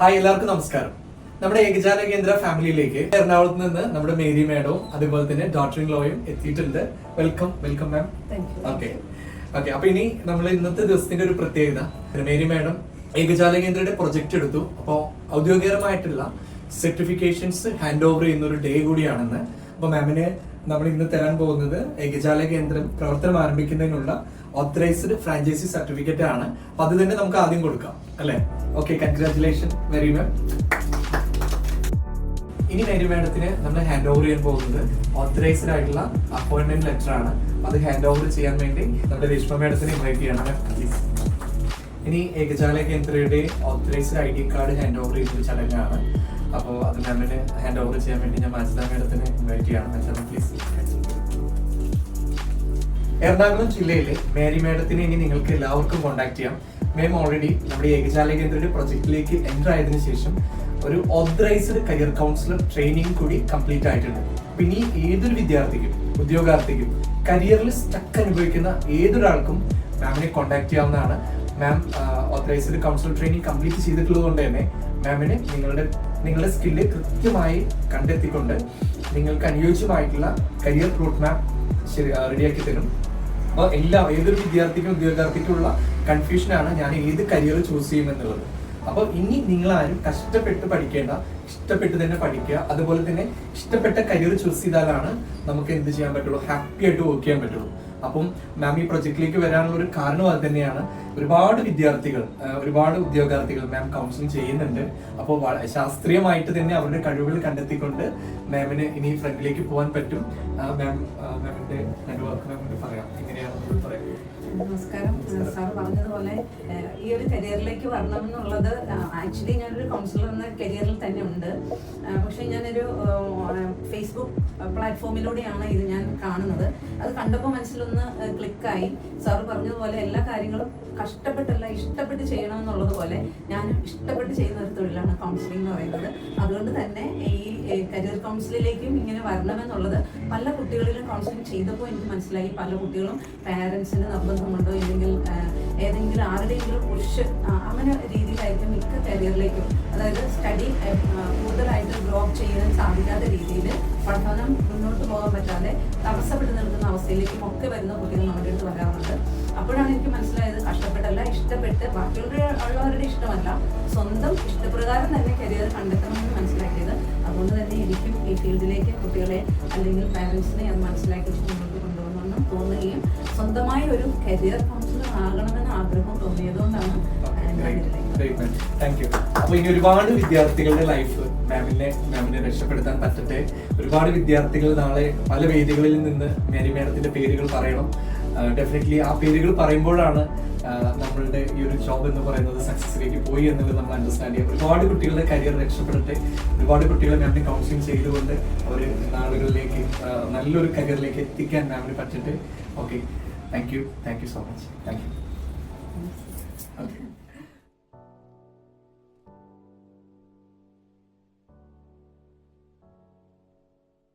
Hi, എല്ലാവർക്കും നമസ്കാരം. നമ്മുടെ ഏകജാല കേന്ദ്ര ഫാമിലിയിലേക്ക് എറണാകുളത്ത് നിന്ന് നമ്മുടെ മേരി മാഡവും അതുപോലെ തന്നെ ഡോക്ടറിംഗ് ലോയും എത്തിയിട്ടുണ്ട്. വെൽക്കം മാം. ഓക്കെ. അപ്പൊ ഇനി നമ്മൾ ഇന്നത്തെ ദിവസത്തിന്റെ ഒരു പ്രത്യേകത, മേരി മാഡം ഏകജാല കേന്ദ്രയുടെ പ്രൊജക്ട് എടുത്തു. അപ്പോൾ ഔദ്യോഗികമായിട്ടുള്ള സർട്ടിഫിക്കേഷൻസ് ഹാൻഡ് ഓവർ ചെയ്യുന്ന ഒരു ഡേ കൂടിയാണെന്ന്. അപ്പൊ മാമിന് നമ്മൾ ഇന്ന് തരാൻ പോകുന്നത് ഏകജാല കേന്ദ്രം പ്രവർത്തനം ആരംഭിക്കുന്നതിനുള്ള ഓത്തറൈസ്ഡ് ഫ്രാഞ്ചൈസി സർട്ടിഫിക്കറ്റ് ആണ്. അപ്പൊ അത് തന്നെ നമുക്ക് ആദ്യം കൊടുക്കാം അല്ലെ? ഓക്കെ, കൺഗ്രാറ്റുലേഷൻ മേരി മാം. ഇനി മേരി മാഡത്തിന് നമ്മൾ ഹാൻഡ് ഓവർ ചെയ്യാൻ പോകുന്നത് ഓത്തറൈസ്ഡ് ആയിട്ടുള്ള അപ്പോയിന്റ്മെന്റ് ലെറ്റർ ആണ്. അത് ഹാൻഡ് ഓവർ ചെയ്യാൻ വേണ്ടി നമ്മുടെ രേഷ്മ മാഡത്തിനെ ഇൻവൈറ്റ് ചെയ്യണം പ്ലീസ്. ഇനി ഏകജാല കേന്ദ്രയുടെ authorised ID card hand over ചെയ്യുന്ന ചടങ്ങാണ്. അപ്പോൾ അത് മാമിന് ഹാൻഡ് ഓവർ ചെയ്യാൻ വേണ്ടി ഞാൻ മാജിദ മാഡത്തിനെ ഇൻവൈറ്റ് ചെയ്യണം പ്ലീസ്. എറണാകുളം ജില്ലയിലെ മേരി മാഡത്തിനെ ഇനി നിങ്ങൾക്ക് എല്ലാവർക്കും കോൺടാക്ട് ചെയ്യാം. മാം ഓൾറെഡി നമ്മുടെ ഏകജാല കേന്ദ്രയുടെ പ്രൊജക്റ്റിലേക്ക് എൻ്റർ ആയതിനു ശേഷം ഒരു ഓതറൈസ്ഡ് കരിയർ കൗൺസിലർ ട്രെയിനിങ് കൂടി കംപ്ലീറ്റ് ആയിട്ടുണ്ട്. പിന്നെ ഏതൊരു വിദ്യാർത്ഥിക്കും ഉദ്യോഗാർത്ഥിക്കും കരിയറിൽ സ്റ്റക്ക് അനുഭവിക്കുന്ന ഏതൊരാൾക്കും മാമിനെ കോൺടാക്ട് ചെയ്യാവുന്നതാണ്. മാം ഓതറൈസ്ഡ് കൗൺസിലർ ട്രെയിനിങ് കംപ്ലീറ്റ് ചെയ്തിട്ടുള്ളത് കൊണ്ട് തന്നെ മാമിന് നിങ്ങളുടെ സ്കില്ല് കൃത്യമായി കണ്ടെത്തിക്കൊണ്ട് നിങ്ങൾക്ക് അനുയോജ്യമായിട്ടുള്ള കരിയർ റൂട്ട് മാപ്പ് റെഡിയാക്കി തരും. അപ്പോൾ ഏതൊരു വിദ്യാർത്ഥിക്കും ഉദ്യോഗാർത്ഥിക്കുള്ള കൺഫ്യൂഷനാണ് ഞാൻ ഏത് കരിയർ ചൂസ് ചെയ്യുമെന്നുള്ളത്. അപ്പോൾ ഇനി നിങ്ങളാരും കഷ്ടപ്പെട്ട് പഠിക്കേണ്ട, ഇഷ്ടപ്പെട്ട് തന്നെ പഠിക്കുക. അതുപോലെ തന്നെ ഇഷ്ടപ്പെട്ട കരിയർ ചൂസ് ചെയ്താലാണ് നമുക്ക് എന്ത് ചെയ്യാൻ പറ്റുള്ളൂ, ഹാപ്പി ആയിട്ട് വർക്ക് ചെയ്യാൻ പറ്റുള്ളൂ. അപ്പം മാം ഈ പ്രൊജക്റ്റിലേക്ക് വരാനുള്ള ഒരു കാരണം അത് തന്നെയാണ്. ഒരുപാട് വിദ്യാർത്ഥികൾ, ഒരുപാട് ഉദ്യോഗാർത്ഥികൾ മാം കൗൺസിലിംഗ് ചെയ്യുന്നുണ്ട്. അപ്പോൾ ശാസ്ത്രീയമായിട്ട് തന്നെ അവരുടെ കഴിവുകൾ കണ്ടെത്തിക്കൊണ്ട് മാമിന് ഇനി ഫ്രണ്ടിലേക്ക് പോകാൻ പറ്റും. മാമിന്റെ നെറ്റ്വർക്ക് മാമിന് പറയാം, എങ്ങനെയാണ് പറയാം. നമസ്കാരം. സാർ പറഞ്ഞതുപോലെ ഈ ഒരു കരിയറിലേക്ക് വരണം എന്നുള്ളത് ആക്ച്വലി ഞാനൊരു കൗൺസിലർ എന്ന കരിയറിൽ തന്നെ ഉണ്ട്. പക്ഷെ ഞാനൊരു ഫേസ്ബുക്ക് പ്ലാറ്റ്ഫോമിലൂടെയാണ് ഇത് ഞാൻ കാണുന്നത്. അത് കണ്ടപ്പോൾ മനസ്സിലൊന്ന് ക്ലിക്കായി. സാർ പറഞ്ഞതുപോലെ എല്ലാ കാര്യങ്ങളും കഷ്ടപ്പെട്ടല്ല, ഇഷ്ടപ്പെട്ട് ചെയ്യണമെന്നുള്ളത് പോലെ ഞാനും ഇഷ്ടപ്പെട്ട് ചെയ്യുന്ന ഒരു തൊഴിലാണ് കൗൺസിലിംഗ് എന്ന് പറയുന്നത്. അതുകൊണ്ട് തന്നെ ഈ കരിയർ കൗൺസിലിലേക്കും ഇങ്ങനെ വരണമെന്നുള്ളത് പല കുട്ടികളിലും കൗൺസിലിംഗ് ചെയ്തപ്പോൾ എനിക്ക് മനസ്സിലായി. പല കുട്ടികളും പാരൻസിന് നിർബന്ധമുണ്ടോ, ഇല്ലെങ്കിൽ ഏതെങ്കിലും ആരുടെയെങ്കിലും പുഷ് അങ്ങനെ രീതിയിലായിരിക്കും മിക്ക കരിയറിലേക്കും, അതായത് സ്റ്റഡി കൂടുതലായിട്ട് ഗ്രോ അപ്പ് ചെയ്യാൻ സാധിക്കാത്ത രീതിയിൽ പഠനം മുന്നോട്ട് പോകാൻ പറ്റാതെ തടസ്സപ്പെട്ട് നിൽക്കുന്ന അവസ്ഥയിലേക്കും ഒക്കെ വരുന്ന കുട്ടികൾ നമ്മുടെ അടുത്ത് വരാറുണ്ട്. അപ്പോഴാണ് എനിക്ക് മനസ്സിലായത് കഷ്ടപ്പെട്ടല്ല, ഇഷ്ടപ്പെട്ട് ബാക്കിയുള്ളവരുടെ ഇഷ്ടമല്ല, സ്വന്തം ഇഷ്ടപ്രകാരം തന്നെ കരിയർ കണ്ടെത്തണമെന്ന് മനസ്സിലാക്കിയത്. അതുകൊണ്ട് തന്നെ എനിക്കും ഈ ഫീൽഡിലേക്ക് കുട്ടികളെ അല്ലെങ്കിൽ പാരൻസിനെ അത് മനസ്സിലാക്കി മുന്നോട്ട് കൊണ്ടുപോകണമെന്നും തോന്നുകയും സ്വന്തമായി ഒരു കരിയർ കൗൺസിലർ ആകണമെന്ന് ആഗ്രഹം തോന്നിയതുകൊണ്ടാണ്. അപ്പൊ ഇനി ഒരുപാട് വിദ്യാർത്ഥികളുടെ ലൈഫ് മാമിനെ രക്ഷപ്പെടുത്താൻ പറ്റട്ടെ. ഒരുപാട് വിദ്യാർത്ഥികൾ നാളെ പല വേദികളിൽ നിന്ന് മേരി മാഡത്തിന്റെ പേരുകൾ പറയണം. ഡെഫിനറ്റ്ലി ആ പേരുകൾ പറയുമ്പോഴാണ് നമ്മളുടെ ഈ ഒരു ജോബ് എന്ന് പറയുന്നത് സക്സസിലേക്ക് പോയി എന്നുള്ളത് നമ്മൾ അണ്ടർസ്റ്റാൻഡ് ചെയ്യാം. ഒരുപാട് കുട്ടികളുടെ കരിയർ രക്ഷപ്പെടട്ടെ. ഒരുപാട് കുട്ടികളെ മാമിനെ കൗൺസിലിംഗ് ചെയ്തുകൊണ്ട് അവർ നാളുകളിലേക്ക് നല്ലൊരു കരിയറിലേക്ക് എത്തിക്കാൻ മാമിന് പറ്റട്ടെ. Okay, thank you so much. Thank U.